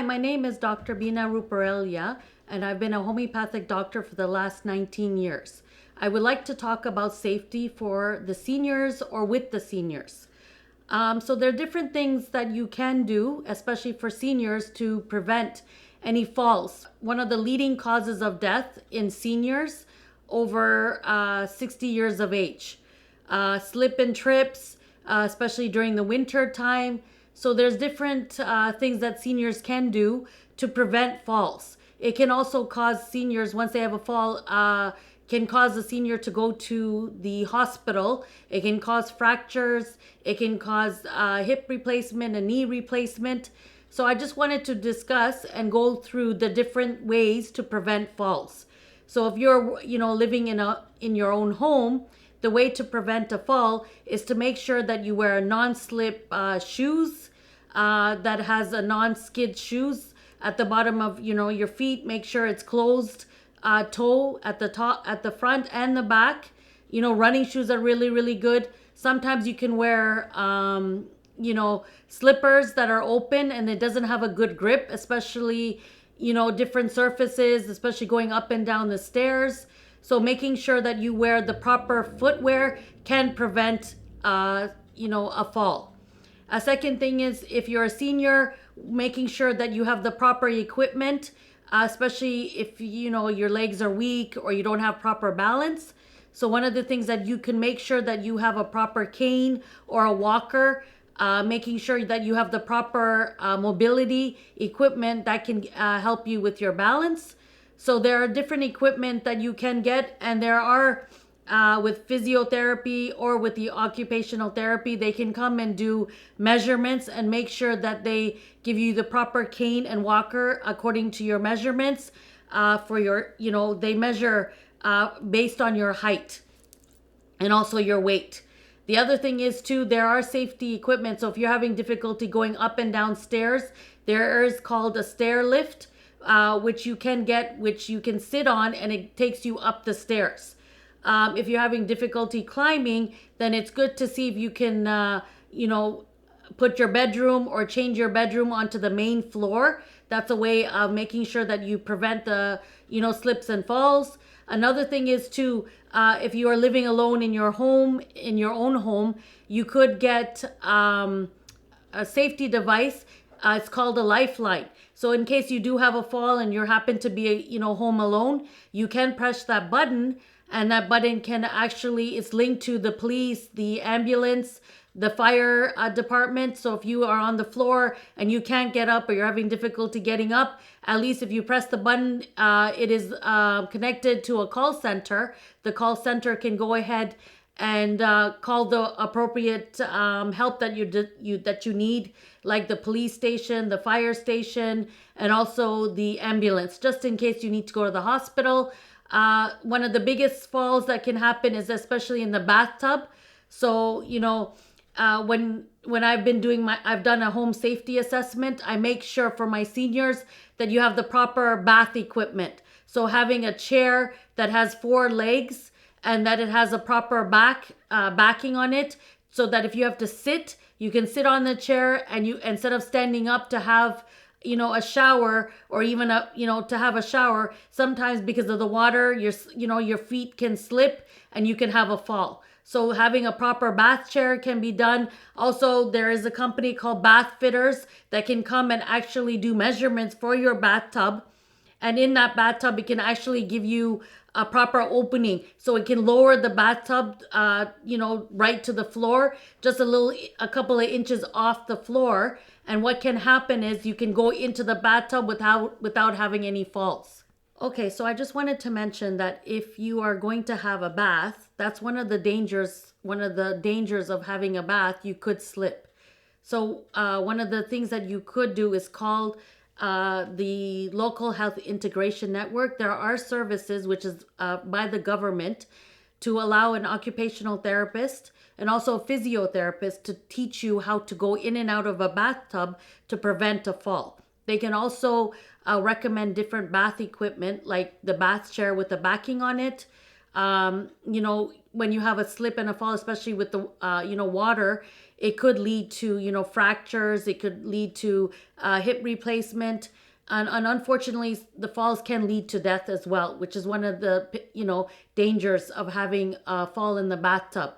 Hi, my name is Dr. Beena Ruparellia, and I've been a homeopathic doctor for the last 19 years. I would like to talk about safety for the seniors or with the seniors. So there are different things that you can do, especially for seniors, to prevent any falls. One of the leading causes of death in seniors over 60 years of age. Slip and trips, especially during the winter time. So there's different things that seniors can do to prevent falls. It can also cause seniors, once they have a fall, can cause a senior to go to the hospital. It can cause fractures. It can cause hip replacement, a knee replacement. So I just wanted to discuss and go through the different ways to prevent falls. So if you're, living in your own home, the way to prevent a fall is to make sure that you wear non-slip shoes that has a non-skid shoes at the bottom of your feet. Make sure it's closed toe at the top, at the front and the back. Running shoes are really, really good. Sometimes you can wear slippers that are open and it doesn't have a good grip, especially different surfaces, especially going up and down the stairs. So making sure that you wear the proper footwear can prevent a fall. A second thing is, if you're a senior, making sure that you have the proper equipment, especially if your legs are weak or you don't have proper balance. So one of the things that you can make sure that you have a proper cane or a walker, making sure that you have the proper mobility equipment that can help you with your balance. So there are different equipment that you can get, and there are with physiotherapy or with the occupational therapy, they can come and do measurements and make sure that they give you the proper cane and walker according to your measurements for your, they measure based on your height and also your weight. The other thing is too, there are safety equipment. So if you're having difficulty going up and down stairs, there is called a stair lift, which you can get, which you can sit on, and it takes you up the stairs. If you're having difficulty climbing, then it's good to see if you can, put your bedroom or change your bedroom onto the main floor. That's a way of making sure that you prevent the, slips and falls. Another thing is to, if you are living alone in your home, in your own home, you could get a safety device. It's called a lifeline. So in case you do have a fall and you happen to be, home alone, you can press that button, and that button can actually, it's linked to the police, the ambulance, the fire department. So if you are on the floor and you can't get up or you're having difficulty getting up, at least if you press the button, it is connected to a call center. The call center can go ahead and call the appropriate help that you need, like the police station, the fire station, and also the ambulance, just in case you need to go to the hospital. One of the biggest falls that can happen is especially in the bathtub. So when I've done a home safety assessment, I make sure for my seniors that you have the proper bath equipment. So having a chair that has 4 legs and that it has a proper backing on it, so that if you have to sit, you can sit on the chair, and you, instead of standing up to have a shower, or even to have a shower, sometimes because of the water, your feet can slip and you can have a fall. So having a proper bath chair can be done. Also, there is a company called Bath Fitters that can come and actually do measurements for your bathtub. And in that bathtub, it can actually give you a proper opening. So it can lower the bathtub, right to the floor, just a couple of inches off the floor. And what can happen is you can go into the bathtub without having any falls. Okay, so I just wanted to mention that if you are going to have a bath, that's one of the dangers of having a bath. You could slip. So one of the things that you could do is call the local health integration network. There are services which is by the government to allow an occupational therapist and also a physiotherapist to teach you how to go in and out of a bathtub to prevent a fall. They can also recommend different bath equipment, like the bath chair with the backing on it, when you have a slip and a fall, especially with the water, it could lead to fractures. It could lead to hip replacement. And unfortunately, the falls can lead to death as well, which is one of the dangers of having a fall in the bathtub.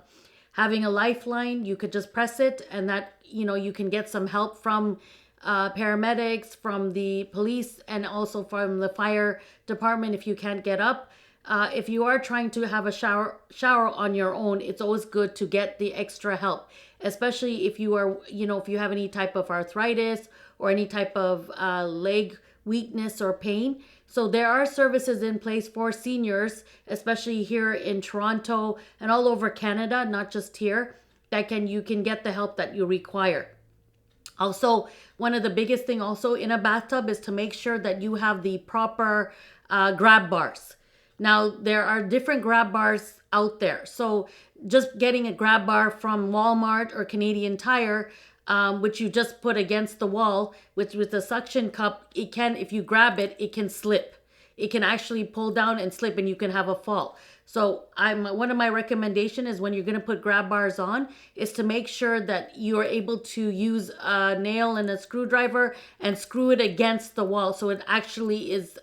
Having a lifeline, you could just press it, and that you can get some help from paramedics, from the police, and also from the fire department if you can't get up. If you are trying to have a shower on your own, it's always good to get the extra help, especially if you are, if you have any type of arthritis or any type of leg weakness or pain. So there are services in place for seniors, especially here in Toronto and all over Canada, not just here, that you can get the help that you require. Also, one of the biggest thing also in a bathtub is to make sure that you have the proper grab bars. Now, there are different grab bars out there. So just getting a grab bar from Walmart or Canadian Tire, which you just put against the wall with a suction cup, if you grab it, it can slip. It can actually pull down and slip, and you can have a fall. So one of my recommendation is when you're going to put grab bars on is to make sure that you are able to use a nail and a screwdriver and screw it against the wall. So it actually is,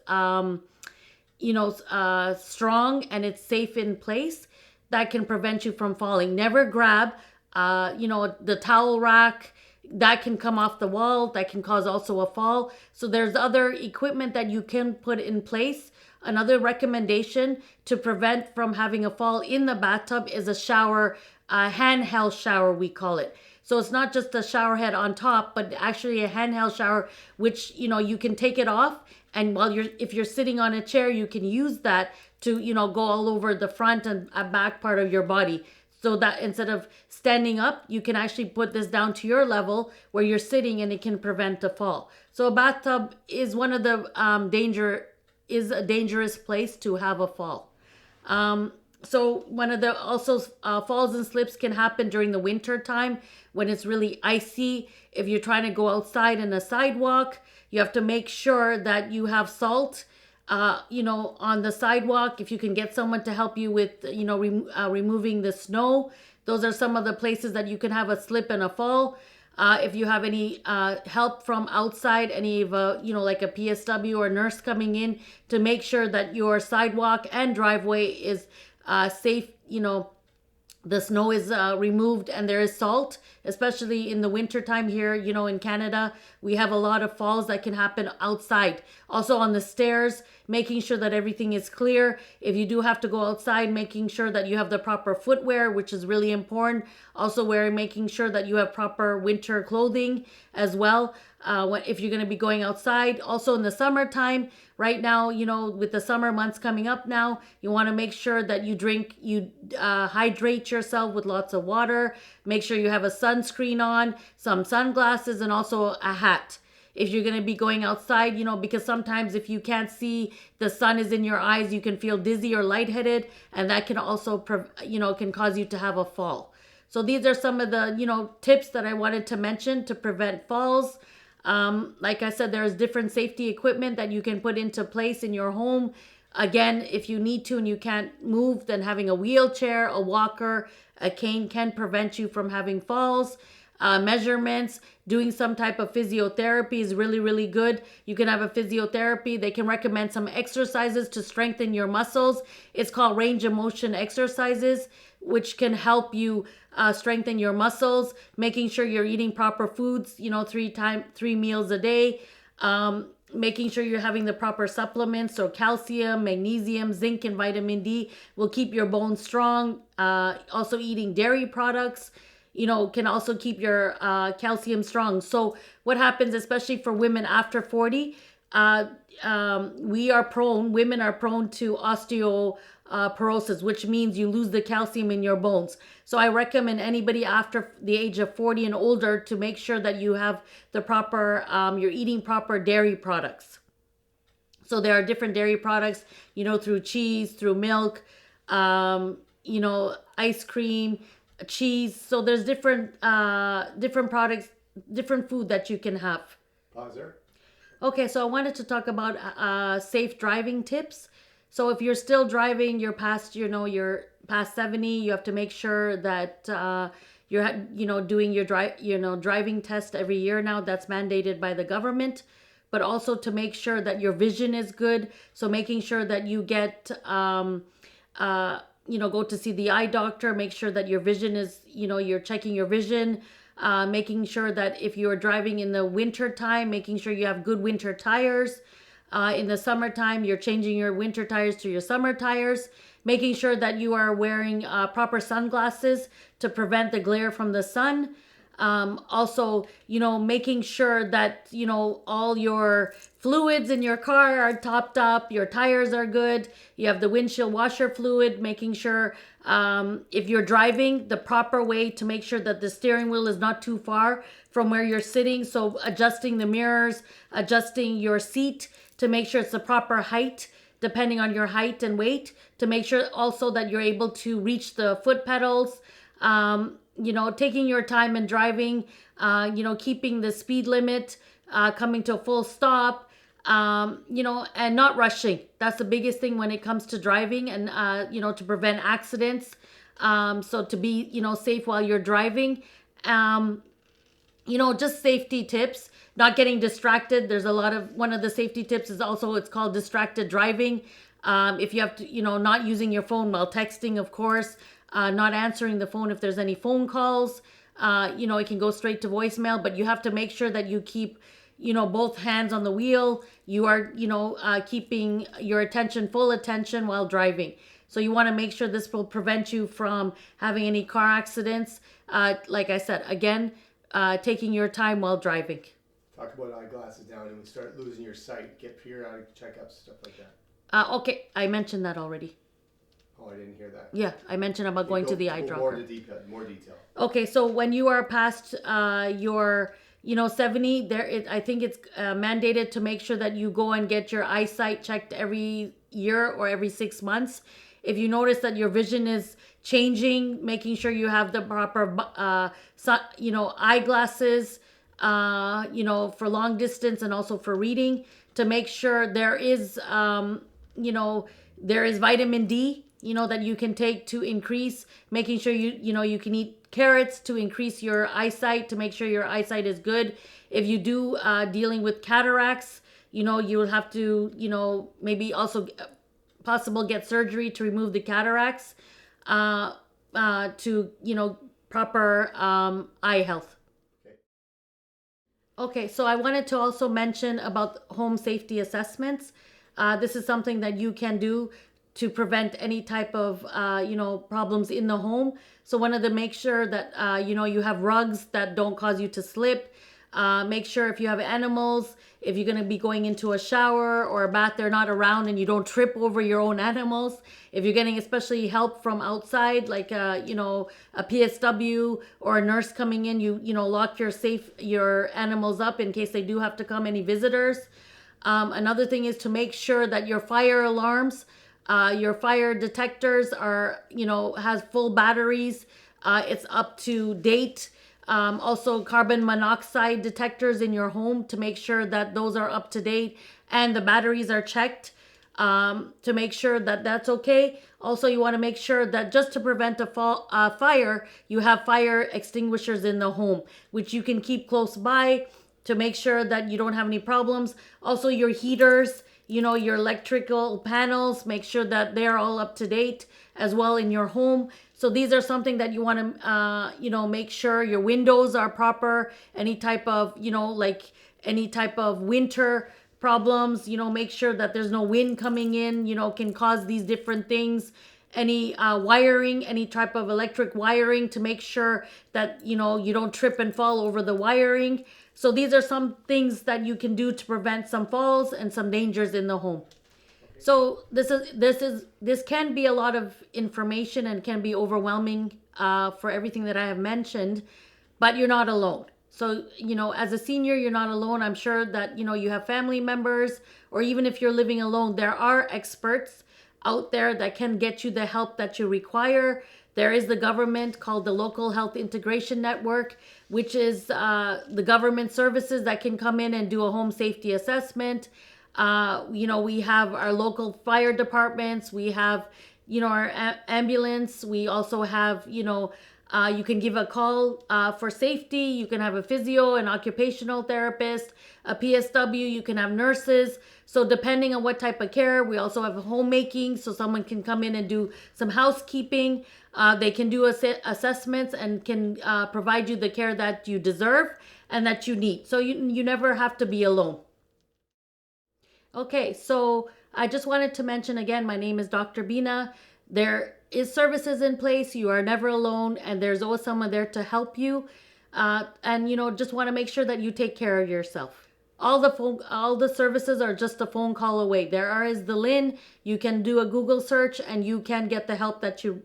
strong and it's safe in place. That can prevent you from falling. Never grab, the towel rack. That can come off the wall. That can cause also a fall. So there's other equipment that you can put in place. Another recommendation to prevent from having a fall in the bathtub is a shower, handheld shower, we call it. So it's not just a shower head on top, but actually a handheld shower, which, you can take it off. And if you're sitting on a chair, you can use that to, go all over the front and back part of your body. So that instead of standing up, you can actually put this down to your level where you're sitting, and it can prevent a fall. So a bathtub is one of the a dangerous place to have a fall. So one of the also falls and slips can happen during the winter time when it's really icy. If you're trying to go outside in a sidewalk, you have to make sure that you have salt on the sidewalk. If you can get someone to help you with, removing the snow, those are some of the places that you can have a slip and a fall. If you have any help from outside, any of like a PSW or nurse coming in to make sure that your sidewalk and driveway is safe, the snow is removed and there is salt, especially in the winter time here, in Canada. We have a lot of falls that can happen outside. Also on the stairs, making sure that everything is clear. If you do have to go outside, making sure that you have the proper footwear, which is really important. Also making sure that you have proper winter clothing as well. If you're going to be going outside. Also in the summertime, right now, with the summer months coming up now, you want to make sure that you hydrate yourself with lots of water. Make sure you have a sunscreen on, some sunglasses, and also a hat. If you're going to be going outside, because sometimes if you can't see, the sun is in your eyes, you can feel dizzy or lightheaded, and that can also, can cause you to have a fall. So these are some of the, tips that I wanted to mention to prevent falls. Like I said, there's different safety equipment that you can put into place in your home. Again, if you need to and you can't move, then having a wheelchair, a walker, a cane can prevent you from having falls. Measurements, doing some type of physiotherapy is really, really good. You can have a physiotherapy. They can recommend some exercises to strengthen your muscles. It's called range of motion exercises, which can help you strengthen your muscles, making sure you're eating proper foods, 3 meals a day, making sure you're having the proper supplements, so calcium, magnesium, zinc, and vitamin D will keep your bones strong. Also eating dairy products, can also keep your calcium strong. So what happens, especially for women after 40, women are prone to osteoporosis, which means you lose the calcium in your bones. So I recommend anybody after the age of 40 and older to make sure that you have the proper, you're eating proper dairy products. So there are different dairy products, through cheese, through milk, ice cream, cheese. So there's different products, different food that you can have. Pause there. Okay, so I wanted to talk about safe driving tips. So if you're still driving, you're past 70, you have to make sure that you're doing your driving test every year now. That's mandated by the government. But also to make sure that your vision is good. So making sure that you get go to see the eye doctor, make sure that your vision is, you're checking your vision, making sure that if you're driving in the winter time, making sure you have good winter tires. In the summertime, you're changing your winter tires to your summer tires, making sure that you are wearing proper sunglasses to prevent the glare from the sun. Also, making sure that, all your fluids in your car are topped up, your tires are good, you have the windshield washer fluid, making sure if you're driving the proper way to make sure that the steering wheel is not too far from where you're sitting. So adjusting the mirrors, adjusting your seat to make sure it's the proper height, depending on your height and weight, to make sure also that you're able to reach the foot pedals. Taking your time and driving, keeping the speed limit, coming to a full stop, and not rushing. That's the biggest thing when it comes to driving and, to prevent accidents. So to be, safe while you're driving, just safety tips, not getting distracted. There's one of the safety tips is also, it's called distracted driving. If you have to, not using your phone while texting, of course, not answering the phone if there's any phone calls. It can go straight to voicemail, but you have to make sure that you keep, both hands on the wheel. You are, keeping your full attention while driving. So you want to make sure this will prevent you from having any car accidents. Like I said, again, taking your time while driving. Talk about eyeglasses now, and when you start losing your sight, get periodic checkups, stuff like that. Okay, I mentioned that already. Oh, I didn't hear that. Yeah, I mentioned about going to the eye doctor. More detail. Okay, so when you are past your 70, I think it's mandated to make sure that you go and get your eyesight checked every year or every 6 months. If you notice that your vision is changing, making sure you have the proper eyeglasses, for long distance and also for reading, to make sure there is vitamin D, that you can take to increase, making sure you can eat carrots to increase your eyesight, to make sure your eyesight is good. If you do dealing with cataracts, you will have to, maybe also possible get surgery to remove the cataracts, to, proper eye health. Okay, so I wanted to also mention about home safety assessments. This is something that you can do to prevent any type of, problems in the home. So wanted to make sure that, you have rugs that don't cause you to slip. Make sure if you have animals, if you're going to be going into a shower or a bath, they're not around and you don't trip over your own animals. If you're getting especially help from outside, like, a PSW or a nurse coming in, you lock your animals up in case they do have to come, any visitors. Another thing is to make sure that your fire alarms, your fire detectors has full batteries. It's up to date. Also carbon monoxide detectors in your home, to make sure that those are up to date and the batteries are checked, to make sure that that's okay. Also, you want to make sure that just to prevent a fire, you have fire extinguishers in the home, which you can keep close by to make sure that you don't have any problems. Also, your heaters, your electrical panels, make sure that they're all up to date as well in your home. So these are something that you want to, make sure your windows are proper. Any type of, any type of winter problems, make sure that there's no wind coming in, can cause these different things. Any wiring, any type of electric wiring, to make sure that, you don't trip and fall over the wiring. So these are some things that you can do to prevent some falls and some dangers in the home. So this can be a lot of information and can be overwhelming for everything that I have mentioned, but you're not alone. So, as a senior, you're not alone. I'm sure that, you have family members, or even if you're living alone, there are experts out there that can get you the help that you require. There is the government called the Local Health Integration Network, which is the government services that can come in and do a home safety assessment. We have our local fire departments. We have, our ambulance. We also have, you can give a call for safety. You can have a physio, an occupational therapist, a PSW. You can have nurses. So depending on what type of care, we also have homemaking. So someone can come in and do some housekeeping. They can do assessments and can provide you the care that you deserve and that you need. So you never have to be alone. Okay, so I just wanted to mention again, my name is Dr. Beena. There is services in place. You are never alone, and there's always someone there to help you. Just want to make sure that you take care of yourself. All the services are just a phone call away. There is the LIN. You can do a Google search, and you can get the help that you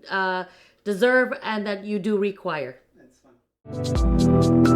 deserve and that you do require. That's fun.